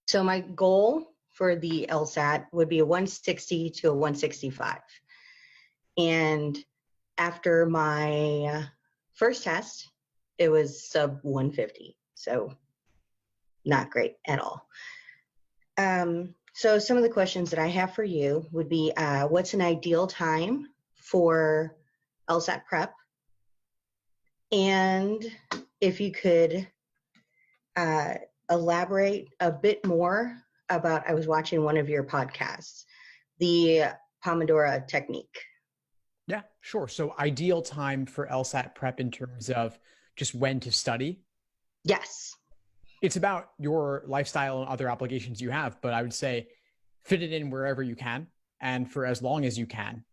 So my goal for the LSAT would be a 160 to a 165. And after my first test, it was sub 150. So not great at all. So some of the questions that I have for you would be, what's an ideal time for LSAT prep? And if you could elaborate a bit more about, I was watching one of your podcasts, the Pomodoro technique. Yeah, sure. So ideal time for LSAT prep in terms of just when to study? Yes. It's about your lifestyle and other obligations you have, but I would say fit it in wherever you can and for as long as you can.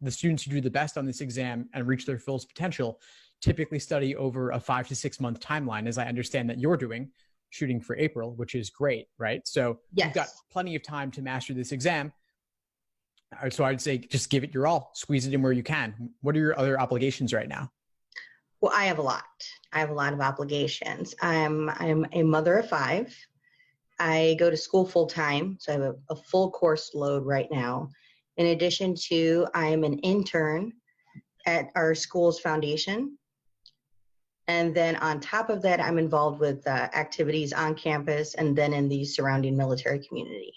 The students who do the best on this exam and reach their fullest potential typically study over a 5 to 6 month timeline, as I understand that you're doing, shooting for April, which is great, right? So yes. You've got plenty of time to master this exam. So I'd say just give it your all, squeeze it in where you can. What are your other obligations right now? Well, I have a lot. I have a lot of obligations. I'm a mother of 5. I go to school full time, so I have a full course load right now. In addition to, I am an intern at our school's foundation. And then on top of that, I'm involved with activities on campus and then in the surrounding military community.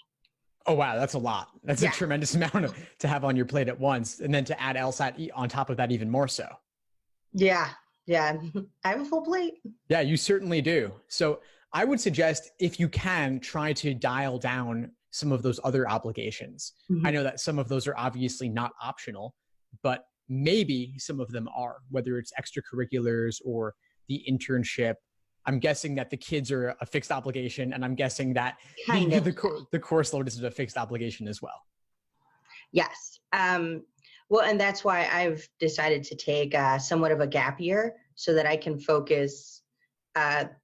Oh, wow. That's a lot. That's a tremendous amount to have on your plate at once. And then to add LSAT on top of that, even more so. Yeah. I have a full plate. Yeah, you certainly do. So I would suggest, if you can, try to dial down some of those other obligations. Mm-hmm. I know that some of those are obviously not optional, but maybe some of them are, whether it's extracurriculars or the internship. I'm guessing that the kids are a fixed obligation, and I'm guessing that the course load is a fixed obligation as well. Yes. Well, and that's why I've decided to take somewhat of a gap year so that I can focus after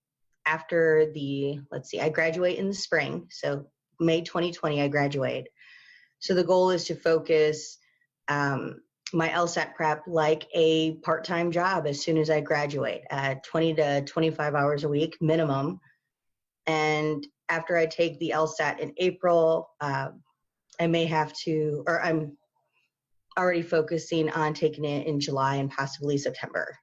I graduate in the spring. So May 2020, I graduate. So the goal is to focus my LSAT prep like a part-time job as soon as I graduate, 20 to 25 hours a week minimum. And after I take the LSAT in April, I may have to, or I'm already focusing on taking it in July and possibly September.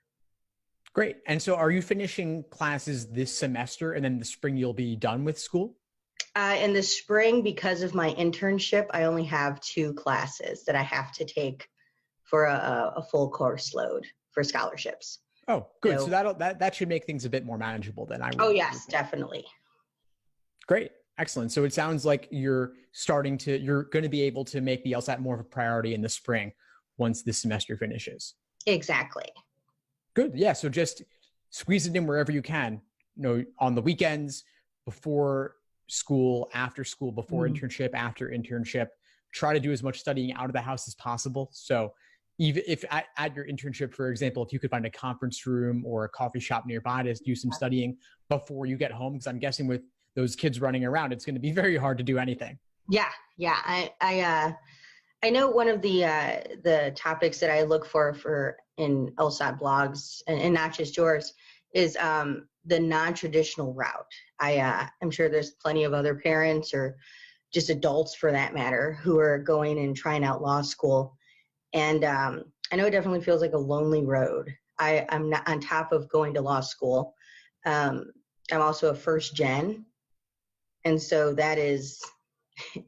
Great. And so are you finishing classes this semester and then in the spring you'll be done with school? In the spring, because of my internship, I only have 2 classes that I have to take for a full course load for scholarships. Oh, good. So that should make things a bit more manageable then. Oh, yes, definitely. Great. Excellent. So it sounds like you're going to be able to make the LSAT more of a priority in the spring once this semester finishes. Exactly. Good. Yeah. So just squeeze it in wherever you can, on the weekends, before school, after school, before internship, after internship. Try to do as much studying out of the house as possible. So even if at your internship, for example, if you could find a conference room or a coffee shop nearby to do some studying before you get home, because I'm guessing with those kids running around, it's going to be very hard to do anything. Yeah. I know one of the topics that I look for in LSAT blogs, and not just yours, is the non-traditional route. I'm sure there's plenty of other parents or just adults for that matter who are going and trying out law school. And I know it definitely feels like a lonely road. I'm not on top of going to law school. I'm also a first gen. And so it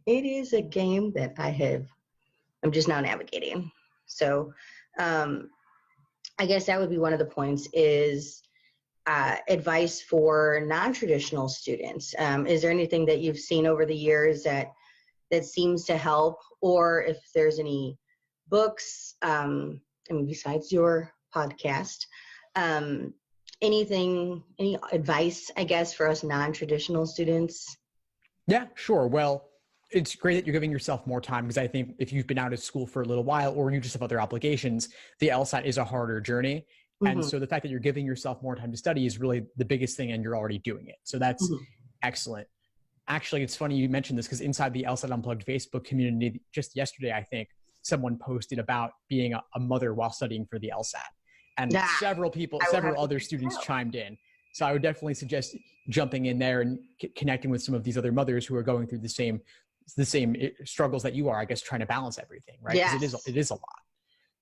is a game that I'm just now navigating. So I guess that would be one of the points is advice for non-traditional students. Is there anything that you've seen over the years that seems to help, or if there's any books, besides your podcast, any advice, I guess, for us non-traditional students? Yeah, sure. Well, it's great that you're giving yourself more time, because I think if you've been out of school for a little while or you just have other obligations, the LSAT is a harder journey. And so the fact that you're giving yourself more time to study is really the biggest thing, and you're already doing it. So that's excellent. Actually, it's funny you mentioned this, because inside the LSAT Unplugged Facebook community just yesterday, I think, someone posted about being a mother while studying for the LSAT. And Nah, several other students chimed in. So I would definitely suggest jumping in there and connecting with some of these other mothers who are going through the same struggles that you are, I guess, trying to balance everything, right? Because yes. it is a lot.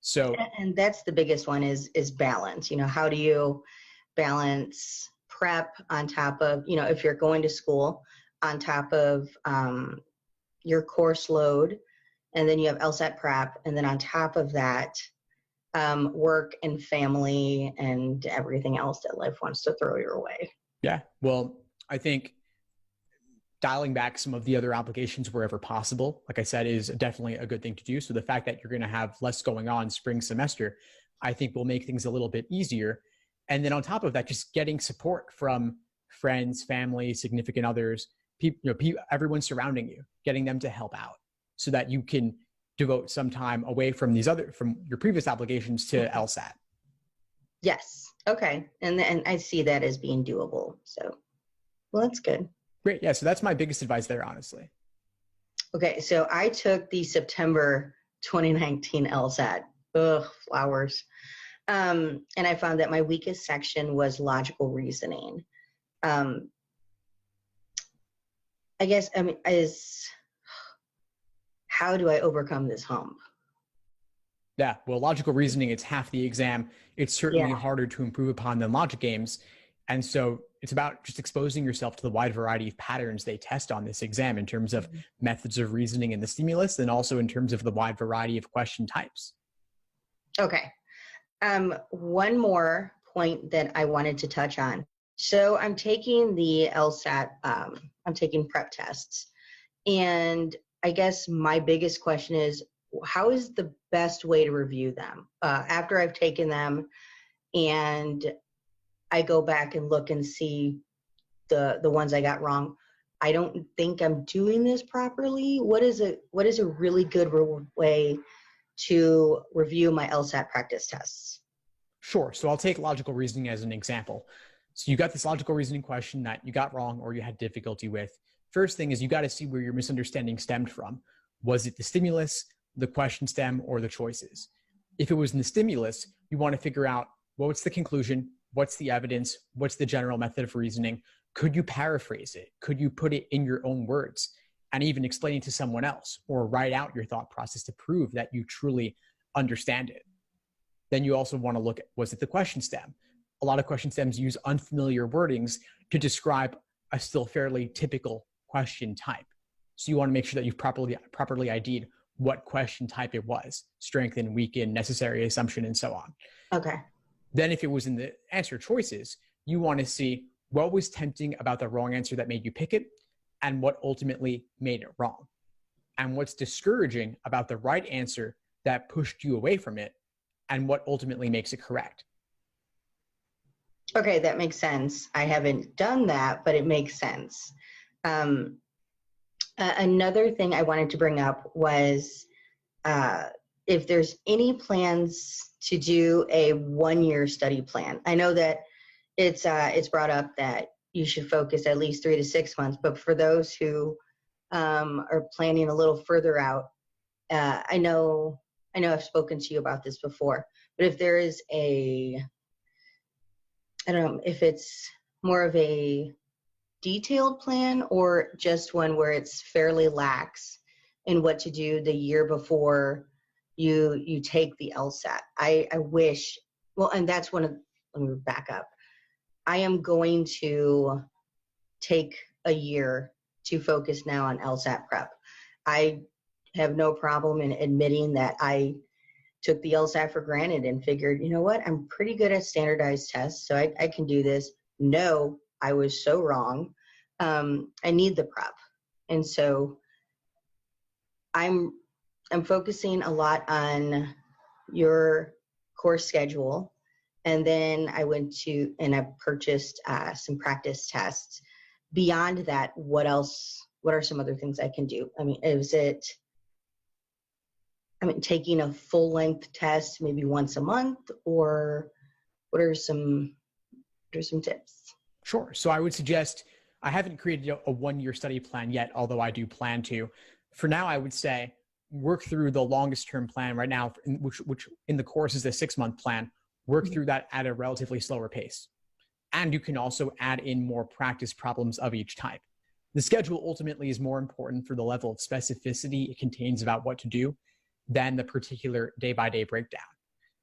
So, And that's the biggest one is balance. How do you balance prep on top of, if you're going to school, on top of your course load, and then you have LSAT prep, and then on top of that, work and family and everything else that life wants to throw your way. yeah, well, I think dialing back some of the other obligations wherever possible, like I said, is definitely a good thing to do. So the fact that you're going to have less going on spring semester, I think will make things a little bit easier. And then on top of that, just getting support from friends, family, significant others, people, everyone surrounding you, getting them to help out so that you can devote some time away from from your previous obligations to LSAT. Yes. Okay. And I see that as being doable. So, well, that's good. Great. Yeah. So that's my biggest advice there, honestly. Okay. So I took the September 2019 LSAT. Ugh, flowers. And I found that my weakest section was logical reasoning. I guess, how do I overcome this hump? Yeah, well, logical reasoning, it's half the exam. It's certainly harder to improve upon than logic games. And so it's about just exposing yourself to the wide variety of patterns they test on this exam in terms of methods of reasoning in the stimulus, and also in terms of the wide variety of question types. Okay. One more point that I wanted to touch on. So I'm taking the LSAT, I'm taking prep tests. And I guess my biggest question is, how is the best way to review them? After I've taken them and I go back and look and see the ones I got wrong, I don't think I'm doing this properly. What is a really good way to review my LSAT practice tests? Sure. So I'll take logical reasoning as an example. So you got this logical reasoning question that you got wrong or you had difficulty with. First thing is you got to see where your misunderstanding stemmed from. Was it the stimulus, the question stem, or the choices? If it was in the stimulus, you want to figure out, well, what's the conclusion? What's the evidence? What's the general method of reasoning? Could you paraphrase it? Could you put it in your own words and even explain it to someone else, or write out your thought process to prove that you truly understand it? Then you also want to look at, was it the question stem? A lot of question stems use unfamiliar wordings to describe a still fairly typical question type. So you want to make sure that you've properly ID'd what question type it was: strengthen, weaken, necessary assumption, and so on. Okay. Then if it was in the answer choices, you want to see what was tempting about the wrong answer that made you pick it, and what ultimately made it wrong. And what's discouraging about the right answer that pushed you away from it, and what ultimately makes it correct. Okay, that makes sense. I haven't done that, but it makes sense. Another thing I wanted to bring up was if there's any plans to do a 1-year study plan. I know that it's brought up that you should focus at least 3 to 6 months, but for those who are planning a little further out, I know I've spoken to you about this before, but if there is I don't know if it's more of a detailed plan or just one where it's fairly lax in what to do the year before you take the LSAT. I wish, well, and that's let me back up. I am going to take a year to focus now on LSAT prep. I have no problem in admitting that I took the LSAT for granted and figured, you know what, I'm pretty good at standardized tests, so I can do this. No, I was so wrong. I need the prep. And so I'm focusing a lot on your course schedule. And then I went to, and I purchased some practice tests. Beyond that, what are some other things I can do? I mean, taking a full length test maybe once a month, or what are some tips? Sure. So I would suggest, I haven't created a 1-year study plan yet, although I do plan to. For now, I would say work through the longest term plan right now, which in the course is a 6-month plan, work through that at a relatively slower pace. And you can also add in more practice problems of each type. The schedule ultimately is more important for the level of specificity it contains about what to do than the particular day-by-day breakdown.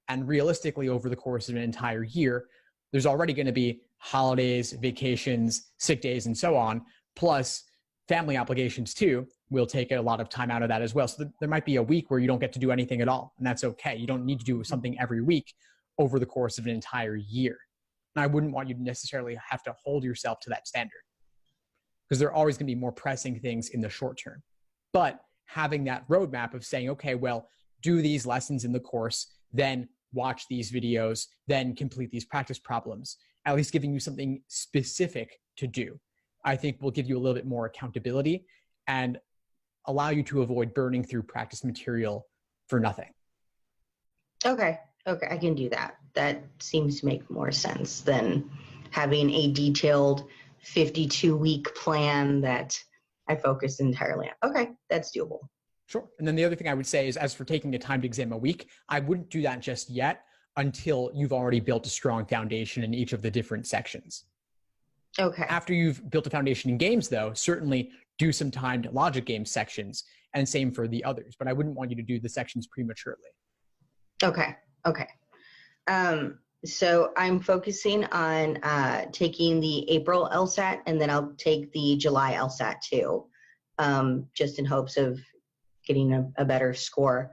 And realistically, over the course of an entire year, there's already going to be holidays, vacations, sick days, and so on, plus family obligations too will take a lot of time out of that as well. So there might be a week where you don't get to do anything at all, and that's okay. You don't need to do something every week over the course of an entire year. And I wouldn't want you to necessarily have to hold yourself to that standard, because there are always going to be more pressing things in the short term. But having that roadmap of saying, okay, well, do these lessons in the course, then watch these videos, then complete these practice problems, at least giving you something specific to do, I think will give you a little bit more accountability and allow you to avoid burning through practice material for nothing. Okay, I can do that. That seems to make more sense than having a detailed 52-week plan that I focus entirely on. Okay, that's doable. Sure. And then the other thing I would say is, as for taking the time to exam a week, I wouldn't do that just yet until you've already built a strong foundation in each of the different sections. Okay. After you've built a foundation in games, though, certainly do some timed logic game sections, and same for the others. But I wouldn't want you to do the sections prematurely. Okay. So I'm focusing on taking the April LSAT, and then I'll take the July LSAT too, just in hopes of getting a better score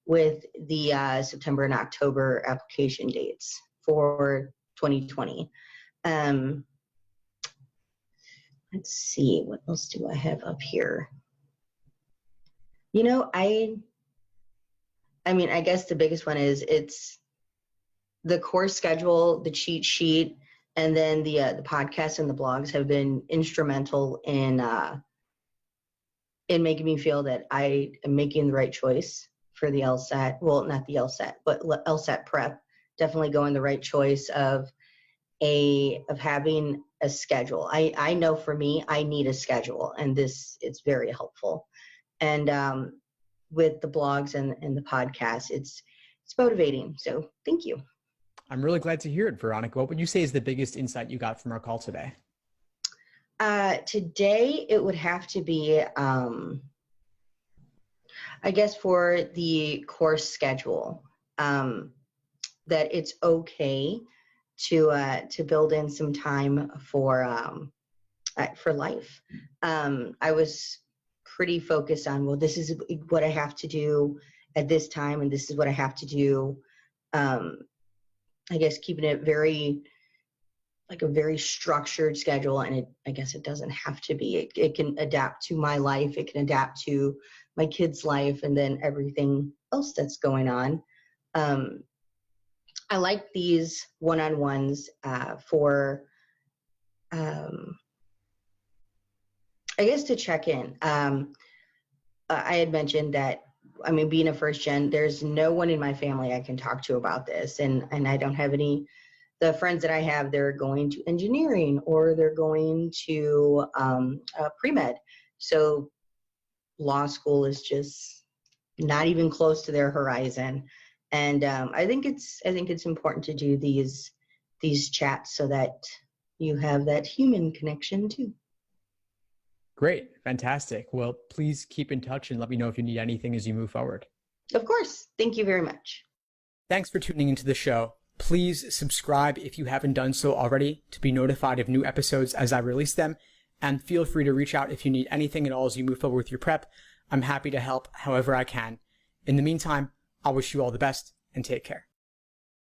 with the September and October application dates for 2020. Let's see, what else do I have up here? I mean, I guess the biggest one is it's the course schedule, the cheat sheet, and then the podcasts and the blogs have been instrumental in making me feel that I am making the right choice for the LSAT. Well, not the LSAT, but LSAT prep. Definitely going the right choice of having a schedule. I know for me, I need a schedule, and it's very helpful. And with the blogs and the podcast, it's motivating. So thank you. I'm really glad to hear it, Veronica. What would you say is the biggest insight you got from our call today? Today, it would have to be, I guess, for the course schedule, that it's okay to build in some time for life. I was pretty focused on, well, this is what I have to do at this time, and this is what I have to do. I guess keeping it a very structured schedule, and I guess it doesn't have to be. It can adapt to my life. It can adapt to my kid's life, and then everything else that's going on. I like these one-on-ones for, I guess, to check in. I had mentioned that, I mean, being a first gen, there's no one in my family I can talk to about this, and I don't have any. The friends that I have, they're going to engineering or they're going to pre-med. So law school is just not even close to their horizon. And I think it's important to do these chats so that you have that human connection too. Great. Fantastic. Well, please keep in touch and let me know if you need anything as you move forward. Of course. Thank you very much. Thanks for tuning into the show. Please subscribe if you haven't done so already to be notified of new episodes as I release them. And feel free to reach out if you need anything at all as you move forward with your prep. I'm happy to help however I can. In the meantime, I'll wish you all the best and take care.